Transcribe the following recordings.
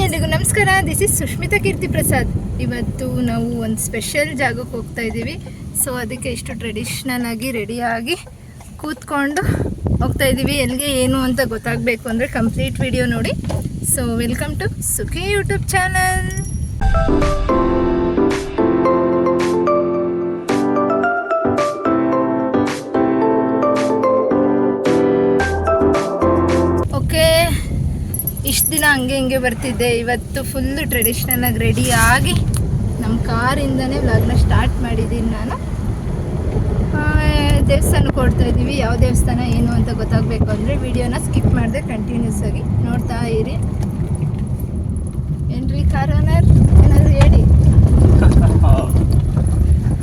ಎಲ್ರಿಗೂ ನಮಸ್ಕಾರ. This is Sushmita ಕೀರ್ತಿ ಪ್ರಸಾದ್. ಇವತ್ತು ನಾವು ಒಂದು ಸ್ಪೆಷಲ್ ಜಾಗಕ್ಕೆ ಹೋಗ್ತಾ ಇದ್ದೀವಿ. ಸೊ ಅದಕ್ಕೆ ಇಷ್ಟು ಟ್ರೆಡಿಷ್ನಲ್ ಆಗಿ ರೆಡಿಯಾಗಿ ಕೂತ್ಕೊಂಡು ಹೋಗ್ತಾ ಇದ್ದೀವಿ. ಎಲ್ಲಿಗೆ ಏನು ಅಂತ ಗೊತ್ತಾಗಬೇಕು ಅಂದರೆ ಕಂಪ್ಲೀಟ್ ವಿಡಿಯೋ ನೋಡಿ. So welcome to Sukhi YouTube channel. ಇಷ್ಟು ದಿನ ಹಂಗೆ ಹಿಂಗೆ ಬರ್ತಿದ್ದೆ. ಇವತ್ತು ಫುಲ್ಲು ಟ್ರೆಡಿಷ್ನಲ್ ಆಗಿ ರೆಡಿಯಾಗಿ ನಮ್ಮ ಕಾರಿಂದನೇ ವ್ಲಾಗ್ನ ಸ್ಟಾರ್ಟ್ ಮಾಡಿದ್ದೀನಿ ನಾನು. ದೇವಸ್ಥಾನಕ್ಕೆ ಕೊಡ್ತಾ ಇದ್ದೀವಿ. ಯಾವ ದೇವಸ್ಥಾನ ಏನು ಅಂತ ಗೊತ್ತಾಗಬೇಕು ಅಂದರೆ ವಿಡಿಯೋನ ಸ್ಕಿಪ್ ಮಾಡಿದೆ ಕಂಟಿನ್ಯೂಸ್ ಆಗಿ ನೋಡ್ತಾ ಇರಿ. ಏನ್ರಿ ಕಾರ್ ಓನರ್ ಏನಾದರೂ ಹೇಳಿ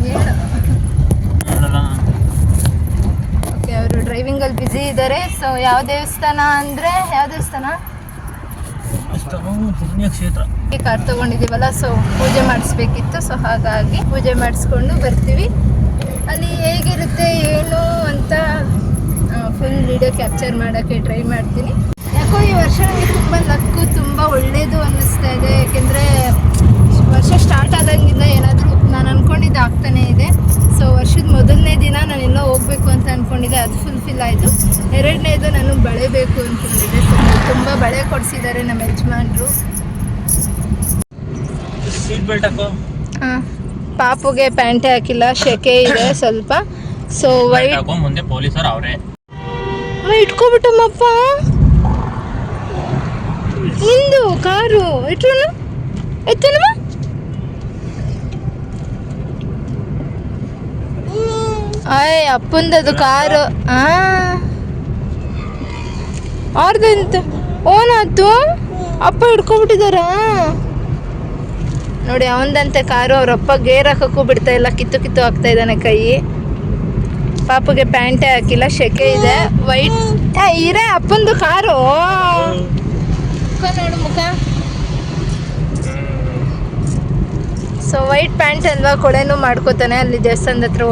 ಹೇಳು. ಓಕೆ, ಅವರು ಡ್ರೈವಿಂಗಲ್ಲಿ ಬ್ಯುಸಿ ಇದ್ದಾರೆ. ಸೊ ಯಾವ ದೇವಸ್ಥಾನ ಅಂದರೆ ಯಾವ ದೇವಸ್ಥಾನ? ಪುಣ್ಯಕ್ಷೇತ್ರ. ಕಾರ್ ತಗೊಂಡಿದ್ದೀವಲ್ಲ, ಸೊ ಪೂಜೆ ಮಾಡಿಸ್ಬೇಕಿತ್ತು. ಸೊ ಹಾಗಾಗಿ ಪೂಜೆ ಮಾಡಿಸ್ಕೊಂಡು ಬರ್ತೀವಿ. ಅಲ್ಲಿ ಹೇಗಿರುತ್ತೆ ಏನು ಅಂತ ಫುಲ್ ವಿಡಿಯೋ ಕ್ಯಾಪ್ಚರ್ ಮಾಡೋಕ್ಕೆ ಟ್ರೈ ಮಾಡ್ತೀನಿ. ಯಾಕೋ ಈ ವರ್ಷ ನನಗೆ ತುಂಬ ಲಕ್ಕು, ತುಂಬ ಒಳ್ಳೆಯದು ಅನ್ನಿಸ್ತಾ ಇದೆ. ಯಾಕೆಂದರೆ ವರ್ಷ ಸ್ಟಾರ್ಟ್ ಆದಾಗಿಂದ ಏನಾದರೂ ನಾನು ಅಂದ್ಕೊಂಡಿದ್ದೆ ಆಗ್ತಾನೇ ಇದೆ. ಸೊ ವರ್ಷದ ಮೊದಲನೇ ದಿನ ನಾನೆಲ್ಲೋ ಹೋಗಬೇಕು ಅಂತ ಅಂದ್ಕೊಂಡಿದ್ದೆ, ಅದು ಫುಲ್ಫಿಲ್ ಆಯಿತು. ಎರಡನೇದು ನಾನು ಬಳೆ ಬೇಕು ಅಂದ್ಕೊಂಡಿದ್ದೆ. ಸೊ ತುಂಬ ಬಳೆ ಕೊಡಿಸಿದ್ದಾರೆ ನಮ್ಮ ಯಜಮಾನ್ರು. ಸೀಟ್ ಬೆಲ್ಟ್ ಹಾಕೋ. ಹಾಂ, ಪಾಪುಗೆ ಪ್ಯಾಂಟೇ ಹಾಕಿಲ್ಲ, ಶೆಕೆ ಇದೆ ಸ್ವಲ್ಪ. ಸೊ ವೈಟ್ ಮುಂದೆ ಪೊಲೀಸರು ಅವರೇ ಇಟ್ಕೊಬಿಟ್ಟಮ್ಮಪ್ಪ. ನಿಂದು ಕಾರು ಇಟ್ರು ಎತ್ತನಮ್ಮ. ಆಯ್ ಅಪ್ಪಂದದು ಕಾರು. ಅವ್ರದಂತ ಓನಾತು, ಅಪ್ಪ ಹಿಡ್ಕೊಬಿಟ್ಟಿದಾರ ನೋಡಿ. ಅವನದಂತೆ ಕಾರು. ಅವ್ರಪ್ಪ ಗೇರ್ ಹಾಕಕ್ಕೂ ಬಿಡ್ತಾ ಇಲ್ಲ, ಕಿತ್ತು ಕಿತ್ತು ಹಾಕ್ತಾ ಇದ್ದಾನೆ ಕೈ. ಪಾಪಗೆ ಪ್ಯಾಂಟೇ ಹಾಕಿಲ್ಲ, ಶೆಕೆ ಇದೆ. ವೈಟ್ ಇರೇ ಅಪ್ಪಂದು ಕಾರು. ಮುಖ ನೋಡು, ಮುಖ. ಸೊ ವೈಟ್ ಪ್ಯಾಂಟ್ ಅಲ್ವಾ, ಕೊಳೆನೂ ಮಾಡ್ಕೋತಾನೆ. ಅಲ್ಲಿ ದೇವಸ್ಥಾನದ ಹತ್ರ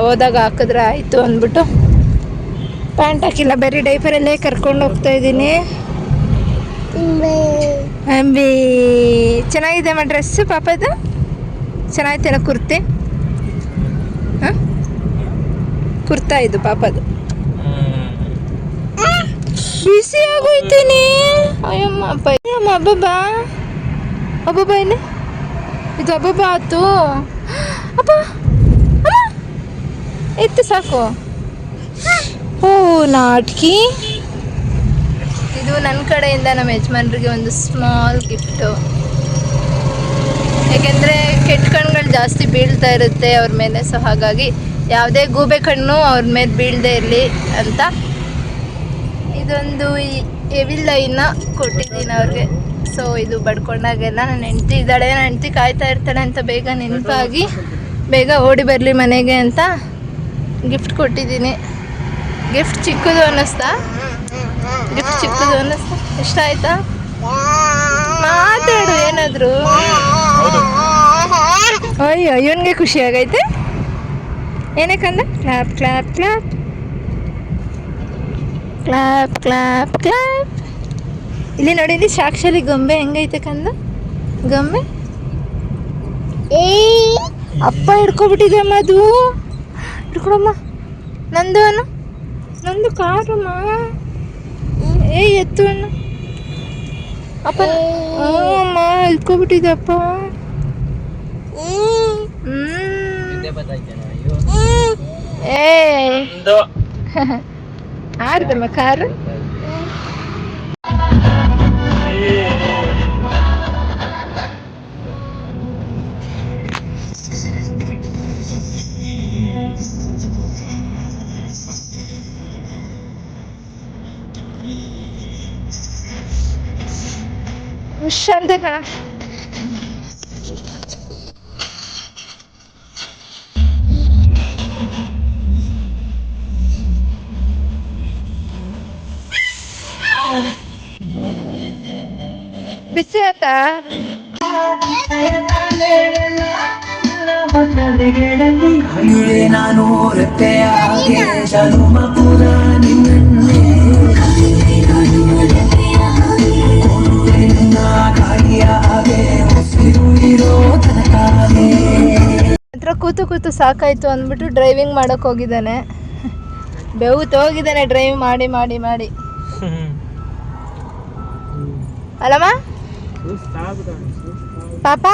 ಹೋದಾಗ ಹಾಕಿದ್ರೆ ಆಯಿತು ಅಂದ್ಬಿಟ್ಟು ಪ್ಯಾಂಟ್ ಹಾಕಿಲ್ಲ, ಬರೀ ಡೈಪರಲ್ಲೇ ಕರ್ಕೊಂಡು ಹೋಗ್ತಾ ಇದ್ದೀನಿ. ಅಂಬಿ ಚೆನ್ನಾಗಿದೆ ಅಮ್ಮ ಡ್ರೆಸ್ಸು ಪಾಪದು. ಚೆನ್ನಾಗಿತ್ತೇನೋ ಕುರ್ತಿ. ಹಾಂ, ಕುರ್ತಾ ಇದು ಪಾಪದು. ಬಿಸಿ ಆಗೋಯ್ತೀನಿ. ಅಯ್ಯಮ್ಮ ಅಪ್ಪ, ಅಮ್ಮ ಅಬ್ಬಬ್ಬಾ ಅಬ್ಬಬ್ಬ ಏನೇ ಇದು ಅಬ್ಬಬ್ಬ ಆಯ್ತು. ಅಪ್ಪ ಎತ್ತು ಸಾಕು. ಓ ನಾಟಕಿ. ಇದು ನನ್ನ ಕಡೆಯಿಂದ ನಮ್ಮ ಯಜಮಾನ್ರಿಗೆ ಒಂದು ಸ್ಮಾಲ್ ಗಿಫ್ಟು. ಯಾಕೆಂದರೆ ಕೆಟ್ಟ ಕಣ್ಣುಗಳು ಜಾಸ್ತಿ ಬೀಳ್ತಾ ಇರುತ್ತೆ ಅವ್ರ ಮೇಲೆ. ಸೊ ಹಾಗಾಗಿ ಯಾವುದೇ ಗೂಬೆ ಕಣ್ಣು ಅವ್ರ ಮೇಲೆ ಬೀಳದೆ ಇರಲಿ ಅಂತ ಇದೊಂದು ಎವಿಲ್ ಲೈನ್ನ ಕೊಟ್ಟಿದ್ದೀನಿ ಅವ್ರಿಗೆ. ಸೊ ಇದು ಬಡ್ಕೊಂಡಾಗೆಲ್ಲ ನನ್ನ ಹೆಂಡ್ತಿ ಇದ್ದಾಳೆ, ನನ್ನ ಹೆಂಡ್ತಿ ಕಾಯ್ತಾ ಇರ್ತಾಳೆ ಅಂತ ಬೇಗ ನೆನಪಾಗಿ ಬೇಗ ಓಡಿ ಬರಲಿ ಮನೆಗೆ ಅಂತ ಗಿಫ್ಟ್ ಕೊಟ್ಟಿದ್ದೀನಿ. ಗಿಫ್ಟ್ ಚಿಕ್ಕದು ಅನ್ನಿಸ್ತಾ? ಗಿಫ್ಟ್ ಚಿಕ್ಕದು ಅನ್ನಿಸ್ತಾ? ಇಷ್ಟ ಆಯ್ತಾ? ಮಾತಾಡು ಏನಾದರೂ. ಅಯ್ಯೋ ಇವನಿಗೆ ಖುಷಿ ಆಗೈತೆ. ಏನಕ್ಕಂದ clap clap clap clap clap clap. ಇಲ್ಲಿ ನೋಡಿ, ಇಲ್ಲಿ ಸಾಕ್ಷಾಲಿ ಗೊಂಬೆ ಹೆಂಗೈತೆ ಕಂದ. ಗೊಂಬೆ ಅಪ್ಪ ಹಿಡ್ಕೊಬಿಟ್ಟಿದೆಮ್ಮ. ಅದು ಹಿಡ್ಕೊಡಮ್ಮ. ನಂದು ಅನ್ನು, ನಂದು ಕಾರಮ್ಮ. ಎತ್ತು ಅನ್ನು ಅಪ್ಪ. ಅಮ್ಮ ಹಿಡ್ಕೊಬಿಟ್ಟಿದೆ ಅಪ್ಪ. ಆರ್ದಮ್ಮ ಕಾರು. ಅಂತ ಕಣ. ಬಿಸಿ ಆಯ್ತಾ? ನಾನು ರತ್ತೆಯಾಗೆ ಜನುಮ ಪುರ ನಿನ್ನೆ ಕಾಯಿ ಕೂತು ಕೂತು ಸಾಕಾಯಿತು ಅಂದ್ಬಿಟ್ಟು ಡ್ರೈವಿಂಗ್ ಮಾಡೋಕ್ಕೆ ಹೋಗಿದ್ದಾನೆ. ಬೆವ್ತು ಹೋಗಿದ್ದಾನೆ ಡ್ರೈವ್ ಮಾಡಿ ಮಾಡಿ ಮಾಡಿ. ಅಲ್ಲಮ್ಮ ಪಾಪ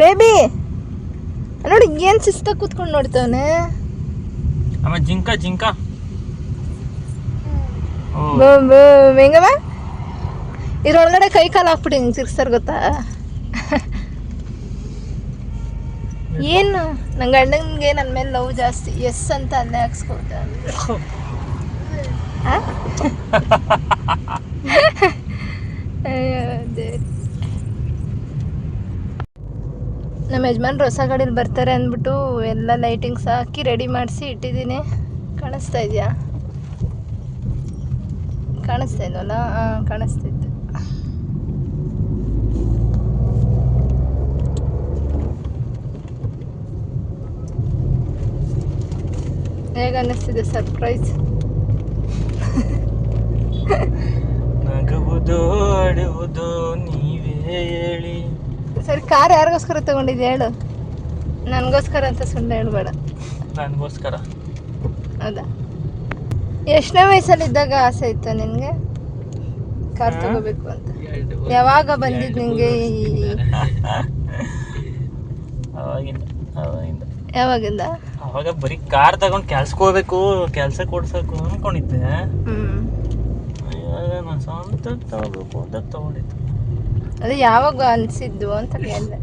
ಬೇಬಿ ನೋಡಿ ಏನು ಶಿಸ್ತಾಗಿ ಕೂತ್ಕೊಂಡು ನೋಡ್ತವನೆ. ಆಮೇಲೆ ಜಿಂಕ ಹೆಂಗಮ್ಮ ಇದ್ರೊಳಗಡೆ ಕೈ ಕಾಲು ಹಾಕ್ಬಿಟ್ಟು ಹಿಂಗೆ ತಿರ್ಸ್ತಾರ ಗೊತ್ತಾ. ಏನು ನನ್ನ ಗಂಡನಿಗೆ ನನ್ನ ಮೇಲೆ ಲವ್ ಜಾಸ್ತಿ. ಎಸ್ ಅಂತ ಅಲ್ಲೇ ಹಾಕ್ಸ್ಕೊತ ನಮ್ಮ ಯಜಮಾನ್ರು ಹೊಸ ಗಾಡೀಲಿ ಬರ್ತಾರೆ ಅಂದ್ಬಿಟ್ಟು ಎಲ್ಲ ಲೈಟಿಂಗ್ಸ್ ಹಾಕಿ ರೆಡಿ ಮಾಡಿಸಿ ಇಟ್ಟಿದ್ದೀನಿ. ಕಾಣಿಸ್ತಾ ಇದೆಯಾ? ಕಾಣಿಸ್ತಾ ಇದ್ವಲ್ಲ? ಹಾಂ ಕಾಣಿಸ್ತಿತ್ತು. ಹೇಗೆ ಅನ್ನಿಸ್ತಿದೆ ಸರ್ಪ್ರೈಸ್? ನಗುವುದು ಆಡುವುದು ನೀವೇ ಹೇಳಿ. ಸರಿ, ಕಾರ್ ಯಾರಿಗೋಸ್ಕರ ತಗೊಂಡಿದ್ದೆ ಹೇಳು. ನನಗೋಸ್ಕರ ಅಂತ ಸುಮ್ಮನೆ ಹೇಳ್ಬೇಡ. ನನಗೋಸ್ಕರ. ಹೌದಾ? ಎಷ್ಟನೇ ವಯಸ್ಸಲ್ಲಿದ್ದಾಗ ಆಸೆ ಇತ್ತು ನಿನಗೆ ಕಾರ್ ತಗೋಬೇಕು ಅಂತ? ಯಾವಾಗ ಬಂದಿದ್ದು ನಿನಗೆ? ಯಾವಾಗಿಂದ? ಅವಾಗ ಬರೀ ಕಾರ್ ತಗೊಂಡು ಕೆಲ್ಸಕ್ಕೆ ಹೋಗ್ಬೇಕು, ಕೆಲಸ ಕೊಡ್ಸಬೇಕು ಅನ್ಕೊಂಡಿದ್ದೆ. ಇವಾಗ ನಾನು ಸ್ವಂತ ತಗೋಬೇಕು ಅಂತ ತಗೊಂಡಿದ್ದೆ. ಅದೇ ಯಾವಾಗ ಅನಿಸಿದ್ದು ಅಂತ ಕೇಳಿದೆ.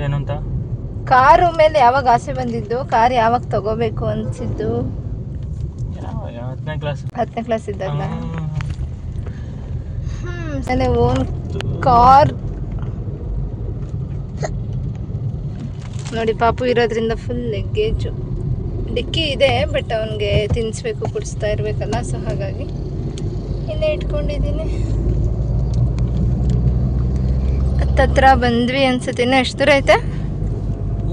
ಏನಂತ? ಕಾರು ಮೇಲೆ ಯಾವಾಗ ಆಸೆ ಬಂದಿದ್ದು? ಕಾರ್ ಯಾವಾಗ ತಗೋಬೇಕು ಅನಿಸಿದ್ದು? ಯಾವಾಗ? 10ನೇ ಕ್ಲಾಸ್ ಇದ್ದಾಗ. ಅದೇ ಓನ್ ಕಾರ್ ನೋಡಿ. ಪಾಪು ಇರೋದ್ರಿಂದ ಫುಲ್ ಲಗೇಜು. ಡಿಕ್ಕಿ ಇದೆ, ಬಟ್ ಅವನಿಗೆ ತಿನ್ನಿಸ್ಬೇಕು, ಕುಡಿಸ್ತಾ ಇರಬೇಕಲ್ಲ, ಸೊ ಹಾಗಾಗಿ ಇಲ್ಲೇ ಇಟ್ಕೊಂಡಿದ್ದೀನಿ. ಹತ್ತತ್ರ ಬಂದ್ವಿ ಅನ್ಸುತ್ತೆ. ಇನ್ನು ಎಷ್ಟು ದೂರ ಐತೆ?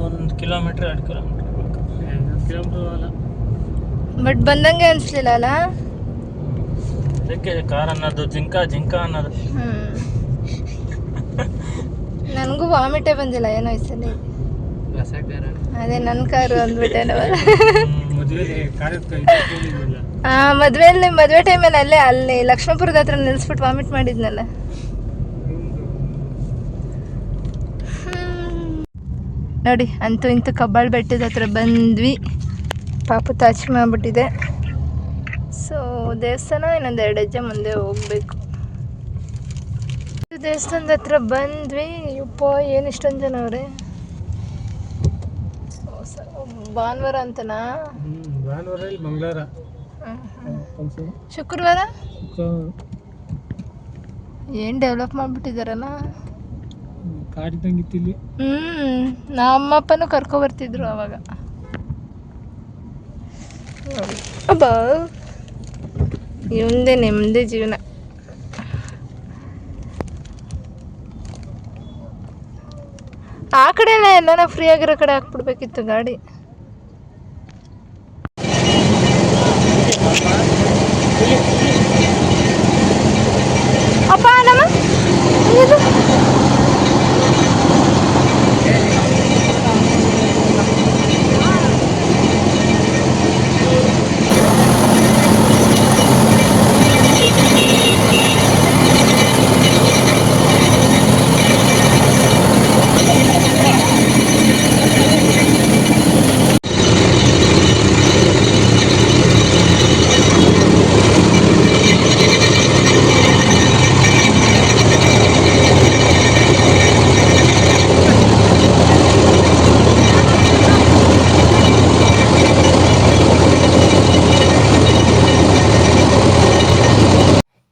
1 ಕಿಲೋಮೀಟ್ರ್ 2 ಕಿಲೋಮೀಟ್ರ್ ಅಲ್ಲ, ಬಟ್ ಬಂದಂಗೆ ಅನಿಸ್ಲಿಲ್ಲ ಅಲ್ಲ. ಅದಕ್ಕೆ ಕಾರ್ ಅನ್ನೋದು ಜಿಂಕ ಅನ್ನೋದು. ನನಗೂ ವಾಮಿಟೇ ಬಂದಿಲ್ಲ ಏನೋ ಈ ಸಲ. ಅದೇ ನನ್ನ ಕಾರು ಅಂದ್ಬಿಟ್ಟೇನವಲ್ಲ. ಮದುವೆ ಟೈಮಲ್ಲಿ ಅಲ್ಲಿ ಲಕ್ಷ್ಮೀಪುರದ ಹತ್ರ ನಿಲ್ಲಿಸ್ಬಿಟ್ಟು ವಾಮಿಟ್ ಮಾಡಿದ್ನಲ್ಲ. ನೋಡಿ, ಅಂತೂ ಇಂತೂ ಕಬ್ಬಾಳ್ ಬೆಟ್ಟದ ಹತ್ರ ಬಂದ್ವಿ. ಪಾಪು ತಾಚಿ ಮಾಡ್ಬಿಟ್ಟಿದೆ. ಸೊ ದೇವಸ್ಥಾನ ಇನ್ನೊಂದು 2 ಹೆಜ್ಜೆ ಮುಂದೆ ಹೋಗ್ಬೇಕು. ದೇವಸ್ಥಾನದ ಹತ್ರ ಬಂದ್ವಿ. ಯಪ್ಪ ಏನು ಇಷ್ಟೊಂದು ಜನ ಅವ್ರೆ. ಭಾನುವಾರ ಅಂತನಾ? ಭಾನುವಾರ ಇಲ್ಲಿ ಮಂಗಳವಾರ ಶುಕ್ರವಾರ ಏನು ಡೆವಲಪ್ ಮಾಡಿಬಿಟ್ಟಿದಾರಲ್ಲ. ಕಾಡಿದಂಗಿತ್ತು ಇಲ್ಲಿ. ನಮ್ಮಪ್ಪನೂ ಕರ್ಕೊಬರ್ತಿದ್ರು ಅವಾಗ. ಅಬ್ಬಾ, ಇವಂದೇ ನೆಮ್ಮದಿ ಜೀವನ. ಆ ಕಡೆನೇ ಎಲ್ಲ ಫ್ರೀ ಆಗಿರೋ ಕಡೆ ಹಾಕ್ಬಿಡ್ಬೇಕಿತ್ತು ಗಾಡಿ. ಅಪ್ಪ ನಮ್ಮ ಇದು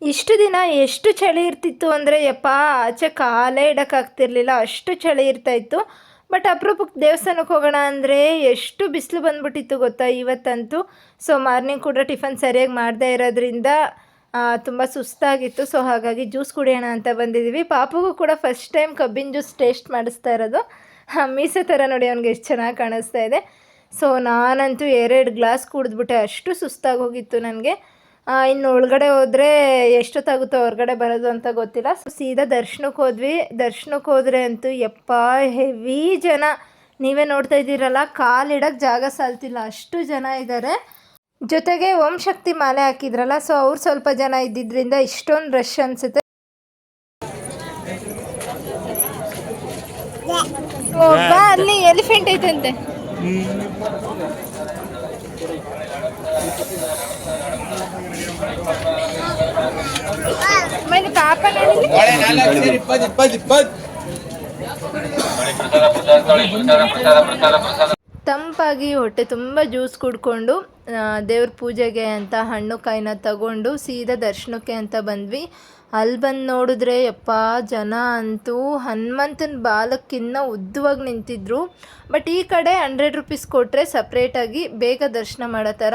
ಇಷ್ಟು ದಿನ ಎಷ್ಟು ಚಳಿ ಇರ್ತಿತ್ತು ಅಂದರೆ ಯಪ್ಪ ಆಚೆ ಕಾಲೇ ಇಡೋಕ್ಕಾಗ್ತಿರ್ಲಿಲ್ಲ, ಅಷ್ಟು ಚಳಿ ಇರ್ತಾಯಿತ್ತು. ಬಟ್ ಅಪರೂಪಕ್ಕೆ ದೇವಸ್ಥಾನಕ್ಕೆ ಹೋಗೋಣ ಅಂದರೆ ಎಷ್ಟು ಬಿಸಿಲು ಬಂದ್ಬಿಟ್ಟಿತ್ತು ಗೊತ್ತಾ ಇವತ್ತಂತೂ. ಸೊ ಮಾರ್ನಿಂಗ್ ಕೂಡ ಟಿಫನ್ ಸರಿಯಾಗಿ ಮಾಡದೇ ಇರೋದ್ರಿಂದ ತುಂಬ ಸುಸ್ತಾಗಿತ್ತು. ಸೊ ಹಾಗಾಗಿ ಜ್ಯೂಸ್ ಕುಡಿಯೋಣ ಅಂತ ಬಂದಿದ್ದೀವಿ. ಪಾಪುಗೂ ಕೂಡ ಫಸ್ಟ್ ಟೈಮ್ ಕಬ್ಬಿನ ಜ್ಯೂಸ್ ಟೇಸ್ಟ್ ಮಾಡಿಸ್ತಾ ಇರೋದು. ಮೀಸೆ ಥರ ನೋಡಿ ಅವ್ನಿಗೆ ಎಷ್ಟು ಚೆನ್ನಾಗಿ ಕಾಣಿಸ್ತಾ ಇದೆ. ಸೊ ನಾನಂತೂ 2 ಗ್ಲಾಸ್ ಕುಡಿದ್ಬಿಟ್ಟೆ, ಅಷ್ಟು ಸುಸ್ತಾಗಿ ಹೋಗಿತ್ತು ನನಗೆ. ಇನ್ನು ಒಳಗಡೆ ಹೋದರೆ ಎಷ್ಟೊತ್ತಾಗುತ್ತೋ ಹೊರಗಡೆ ಬರೋದು ಅಂತ ಗೊತ್ತಿಲ್ಲ. ಸೊ ಸೀದಾ ದರ್ಶನಕ್ಕೆ ಹೋದ್ವಿ. ದರ್ಶನಕ್ಕೆ ಹೋದರೆ ಅಂತೂ ಯಪ್ಪ ಹೆವಿ ಜನ. ನೀವೇ ನೋಡ್ತಾ ಇದ್ದೀರಲ್ಲ, ಕಾಲಿಡಕ್ಕೆ ಜಾಗ ಸಾಲ್ತಿಲ್ಲ, ಅಷ್ಟು ಜನ ಇದ್ದಾರೆ. ಜೊತೆಗೆ ಓಂ ಶಕ್ತಿ ಮಾಲೆ ಹಾಕಿದ್ರಲ್ಲ, ಸೊ ಅವ್ರು ಸ್ವಲ್ಪ ಜನ ಇದ್ದಿದ್ದರಿಂದ ಇಷ್ಟೊಂದು ರಶ್ ಅನಿಸುತ್ತೆ. ಅಲ್ಲಿ ಎಲಿಫೆಂಟ್ ಐತಂತೆ. ಮನೆ ಪಾಪ ತಂಪಾಗಿ ಹೊಟ್ಟೆ ತುಂಬ ಜ್ಯೂಸ್ ಕುಡ್ಕೊಂಡು ದೇವ್ರ ಪೂಜೆಗೆ ಅಂತ ಹಣ್ಣು ಕಾಯಿನ ತಗೊಂಡು ಸೀದಾ ದರ್ಶನಕ್ಕೆ ಅಂತ ಬಂದ್ವಿ. ಅಲ್ಲಿ ಬಂದು ನೋಡಿದ್ರೆ ಯಪ್ಪ ಜನ ಅಂತೂ ಹನುಮಂತನ ಬಾಲಕ್ಕಿನ್ನ ಉದ್ದವಾಗಿ ನಿಂತಿದ್ರು. ಬಟ್ ಈ ಕಡೆ 100 ರೂಪೀಸ್ ಕೊಟ್ಟರೆ ಸಪ್ರೇಟಾಗಿ ಬೇಗ ದರ್ಶನ ಮಾಡೋ ಥರ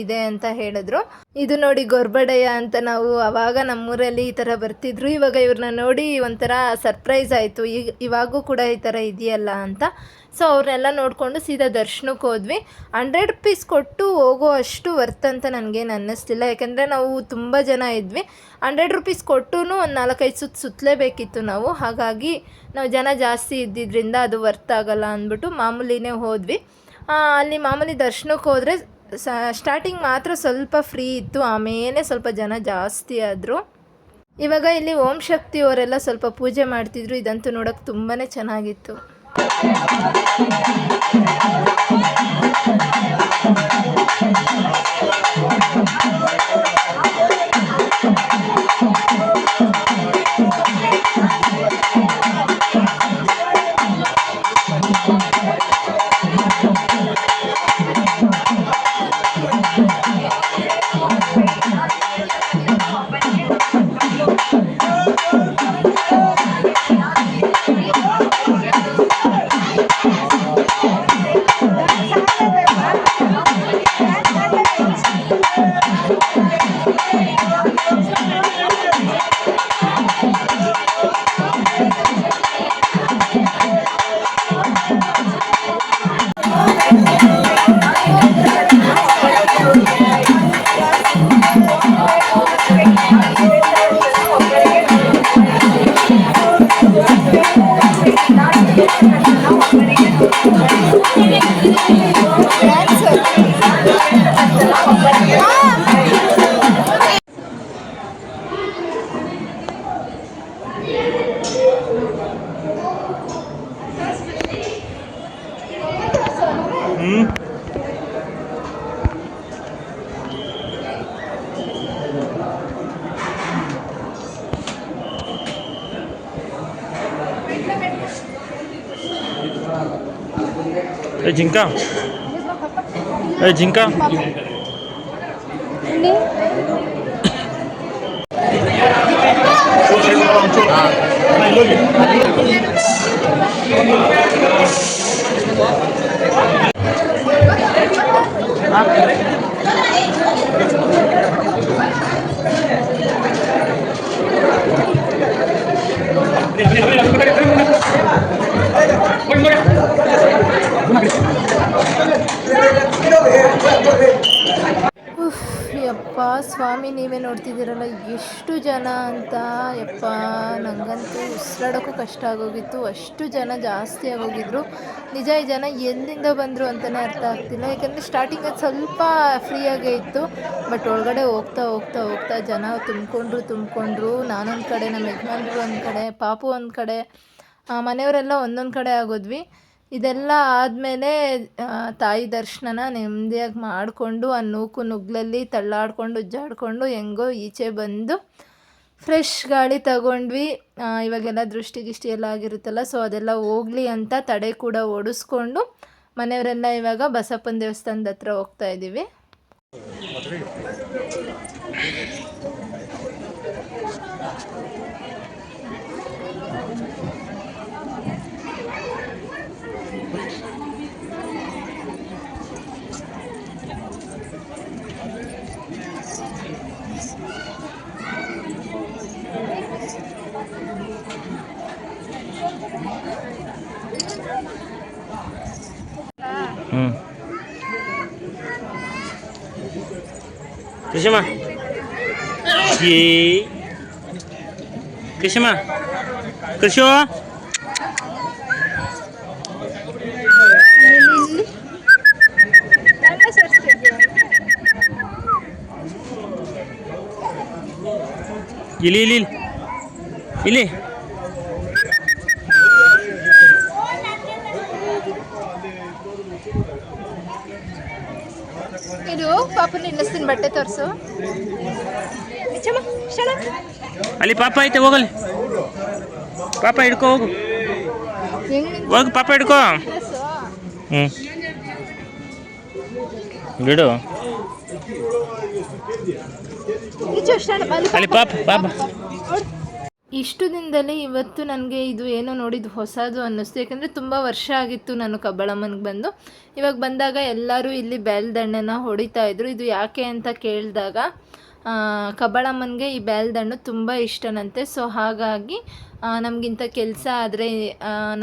ಇದೆ ಅಂತ ಹೇಳಿದ್ರು. ಇದು ನೋಡಿ ಗೊರ್ಬಡೆಯ ಅಂತ ನಾವು ಆವಾಗ ನಮ್ಮೂರಲ್ಲಿ ಈ ಥರ ಬರ್ತಿದ್ರು. ಇವಾಗ ಇವ್ರನ್ನ ನೋಡಿ ಒಂಥರ ಸರ್ಪ್ರೈಸ್ ಆಯಿತು, ಇವಾಗೂ ಕೂಡ ಈ ಥರ ಇದೆಯಲ್ಲ ಅಂತ. ಸೊ ಅವ್ರನ್ನೆಲ್ಲ ನೋಡಿಕೊಂಡು ಸೀದಾ ದರ್ಶನಕ್ಕೆ ಹೋದ್ವಿ. 100 ರೂಪೀಸ್ ಕೊಟ್ಟು ಹೋಗೋ ಅಷ್ಟು ವರ್ತ್ ಅಂತ ನನಗೇನು ಅನ್ನಿಸ್ತಿಲ್ಲ, ಯಾಕೆಂದರೆ ನಾವು ತುಂಬ ಜನ ಇದ್ವಿ. 100 ರೂಪೀಸ್ ಕೊಟ್ಟು ಒಂದು 4-5 ಸುತ್ತಲೇಬೇಕಿತ್ತು ನಾವು. ಹಾಗಾಗಿ ನಾವು ಜನ ಜಾಸ್ತಿ ಇದ್ದಿದ್ದರಿಂದ ಅದು ವರ್ತ್ ಆಗಲ್ಲ ಅಂದ್ಬಿಟ್ಟು ಮಾಮೂಲಿನೇ ಹೋದ್ವಿ. ಅಲ್ಲಿ ಮಾಮೂಲಿ ದರ್ಶನಕ್ಕೆ ಹೋದರೆ ಸ್ಟಾರ್ಟಿಂಗ್ ಮಾತ್ರ ಸ್ವಲ್ಪ ಫ್ರೀ ಇತ್ತು, ಆಮೇಲೆ ಸ್ವಲ್ಪ ಜನ ಜಾಸ್ತಿ ಆದರು. ಇವಾಗ ಇಲ್ಲಿ ಓಂ ಶಕ್ತಿ ಅವರೆಲ್ಲ ಸ್ವಲ್ಪ ಪೂಜೆ ಮಾಡ್ತಿದ್ರು. ಇದಂತೂ ನೋಡೋಕ್ಕೆ ತುಂಬಾ ಚೆನ್ನಾಗಿತ್ತು. जिंका जिंका ಯಪ್ಪ ಸ್ವಾಮಿ, ನೀವೇ ನೋಡ್ತಿದ್ದೀರಲ್ಲ ಎಷ್ಟು ಜನ ಅಂತ. ಯಪ್ಪ ನನಗಂತೂ ಉಸಿರಾಡೋಕ್ಕೂ ಕಷ್ಟ ಆಗೋಗಿತ್ತು, ಅಷ್ಟು ಜನ ಜಾಸ್ತಿ ಆಗೋಗಿದ್ರು. ನಿಜ ಈ ಜನ ಎಲ್ಲಿಂದ ಬಂದರು ಅಂತಲೇ ಅರ್ಥ ಆಗ್ತಿಲ್ಲ, ಯಾಕೆಂದರೆ ಸ್ಟಾರ್ಟಿಂಗಲ್ಲಿ ಸ್ವಲ್ಪ ಫ್ರೀಯಾಗೇ ಇತ್ತು. ಬಟ್ ಒಳಗಡೆ ಹೋಗ್ತಾ ಹೋಗ್ತಾ ಹೋಗ್ತಾ ಜನ ತುಂಬಿಕೊಂಡ್ರು. ನಾನೊಂದು ಕಡೆ, ನಮ್ಮ ಯಜಮಾನ್ರು ಒಂದು ಕಡೆ, ಪಾಪು ಒಂದು ಕಡೆ, ಮನೆಯವರೆಲ್ಲ ಒಂದೊಂದು ಕಡೆ ಆಗೋದ್ವಿ. ಇದೆಲ್ಲ ಆದಮೇಲೆ ತಾಯಿ ದರ್ಶನನ ನೆಮ್ಮದಿಯಾಗಿ ಮಾಡಿಕೊಂಡು ಆ ನೂಕು ನುಗ್ಲಲ್ಲಿ ತಳ್ಳಾಡ್ಕೊಂಡು ಉಜ್ಜಾಡ್ಕೊಂಡು ಹೆಂಗೋ ಈಚೆ ಬಂದು ಫ್ರೆಶ್ ಗಾಳಿ ತಗೊಂಡ್ವಿ. ಇವಾಗೆಲ್ಲ ದೃಷ್ಟಿ ಎಲ್ಲ ಆಗಿರುತ್ತಲ್ಲ, ಸೊ ಅದೆಲ್ಲ ಹೋಗಲಿ ಅಂತ ತಡೆ ಕೂಡ ಓಡಿಸ್ಕೊಂಡು ಮನೆಯವರೆಲ್ಲ ಇವಾಗ ಬಸಪ್ಪನ ದೇವಸ್ಥಾನದ ಹತ್ರ ಹೋಗ್ತಾ ಇದ್ದೀವಿ. Kishima. Ye. Kishima. Kisho. ಇಲ್ಲಿ ಇಲ್ಲಿ ಇಲ್ಲಿ ಇದು ಪಾಪನ ನಿಲ್ಲಿಸ್ತೀನಿ, ಬಟ್ಟೆ ತೋರಿಸು. ಅಲ್ಲಿ ಪಾಪ ಐತೆ, ಹೋಗಲ್ಲಿ ಪಾಪ ಹಿಡ್ಕೊ, ಹೋಗು ಹೋಗು, ಪಾಪ ಹಿಡ್ಕೊ. ಹ್ಞೂ ಬಿಡು. ಅಲ್ಲಿ ಪಾಪ ಪಾಪ. ಇಷ್ಟು ದಿನದಲ್ಲಿ ಇವತ್ತು ನನಗೆ ಇದು ಏನೋ ನೋಡಿದ್ದು ಹೊಸದು ಅನ್ನಿಸ್ತು. ಯಾಕಂದರೆ ತುಂಬ ವರ್ಷ ಆಗಿತ್ತು ನಾನು ಕಬ್ಬಾಳಮ್ಮನಿಗೆ ಬಂದು. ಇವಾಗ ಬಂದಾಗ ಎಲ್ಲರೂ ಇಲ್ಲಿ ಬೇಲ್ದಂಡನ್ನ ಹೊಡಿತಾ ಇದ್ರು. ಇದು ಯಾಕೆ ಅಂತ ಕೇಳಿದಾಗ ಕಬ್ಬಾಳಮ್ಮನಿಗೆ ಈ ಬೇಲ್ದಂಡು ತುಂಬ ಇಷ್ಟನಂತೆ. ಸೊ ಹಾಗಾಗಿ ನಮಗಿಂತ ಕೆಲಸ ಆದರೆ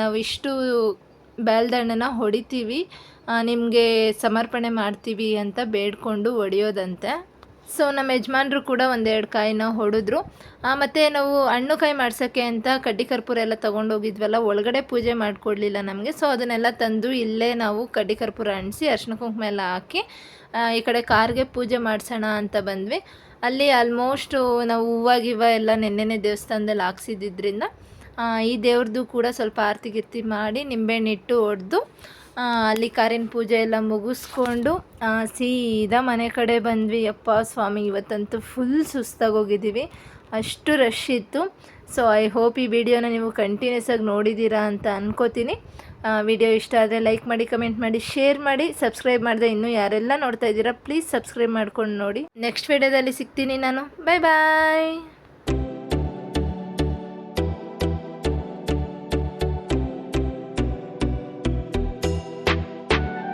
ನಾವು ಇಷ್ಟು ಬೇಲ್ದಂಡನ್ನ ಹೊಡಿತೀವಿ, ನಿಮಗೆ ಸಮರ್ಪಣೆ ಮಾಡ್ತೀವಿ ಅಂತ ಬೇಡ್ಕೊಂಡು ಹೊಡೆಯೋದಂತೆ. ಸೊ ನಮ್ಮ ಯಜಮಾನ್ರು ಕೂಡ ಒಂದೆರಡು ಕಾಯಿನ ಹೊಡೆದ್ರು. ಮತ್ತು ನಾವು ಹಣ್ಣು ಕಾಯಿ ಮಾಡ್ಸೋಕ್ಕೆ ಅಂತ ಕಡ್ಡಿ ಕರ್ಪೂರ ಎಲ್ಲ ತೊಗೊಂಡೋಗಿದ್ವಲ್ಲ, ಒಳಗಡೆ ಪೂಜೆ ಮಾಡಿಕೊಡ್ಲಿಲ್ಲ ನಮಗೆ. ಸೊ ಅದನ್ನೆಲ್ಲ ತಂದು ಇಲ್ಲೇ ನಾವು ಕಡ್ಡಿ ಕರ್ಪೂರ ಅಂಟಿಸಿ ಅರ್ಶಿನ ಕುಂಕುಮ ಎಲ್ಲ ಹಾಕಿ ಈ ಕಡೆ ಕಾರ್ಗೆ ಪೂಜೆ ಮಾಡಿಸೋಣ ಅಂತ ಬಂದ್ವಿ. ಅಲ್ಲಿ ಆಲ್ಮೋಸ್ಟು ನಾವು ಹೂವು ಗಿವ ಎಲ್ಲ ನೆನ್ನೆನೇ ದೇವಸ್ಥಾನದಲ್ಲಿ ಹಾಕ್ಸಿದ್ದಿದ್ದರಿಂದ ಈ ದೇವ್ರದ್ದು ಕೂಡ ಸ್ವಲ್ಪ ಆರತಿ ಗಿರ್ತಿ ಮಾಡಿ ನಿಂಬೆಹಣ್ಣಿಟ್ಟು ಹೊಡೆದು ಅಲ್ಲಿ ಕಾರಿನ ಪೂಜೆ ಎಲ್ಲ ಮುಗಿಸ್ಕೊಂಡು ಸೀದಾ ಮನೆ ಕಡೆ ಬಂದ್ವಿ. ಯಪ್ಪ ಸ್ವಾಮಿ, ಇವತ್ತಂತೂ ಫುಲ್ ಸುಸ್ತಾಗೋಗಿದ್ದೀವಿ, ಅಷ್ಟು ರಶ್ ಇತ್ತು. ಸೊ ಐ ಹೋಪ್ ಈ ವಿಡಿಯೋನ ನೀವು ಕಂಟಿನ್ಯೂಸ್ ಆಗಿ ನೋಡಿದ್ದೀರಾ ಅಂತ ಅನ್ಕೋತೀನಿ. ವಿಡಿಯೋ ಇಷ್ಟ ಆದರೆ ಲೈಕ್ ಮಾಡಿ, ಕಮೆಂಟ್ ಮಾಡಿ, ಶೇರ್ ಮಾಡಿ. ಸಬ್ಸ್ಕ್ರೈಬ್ ಮಾಡಿದೆ ಇನ್ನೂ ಯಾರೆಲ್ಲ ನೋಡ್ತಾ ಇದ್ದೀರಾ ಪ್ಲೀಸ್ ಸಬ್ಸ್ಕ್ರೈಬ್ ಮಾಡ್ಕೊಂಡು ನೋಡಿ. ನೆಕ್ಸ್ಟ್ ವಿಡಿಯೋದಲ್ಲಿ ಸಿಗ್ತೀನಿ ನಾನು. ಬಾಯ್ ಬಾಯ್.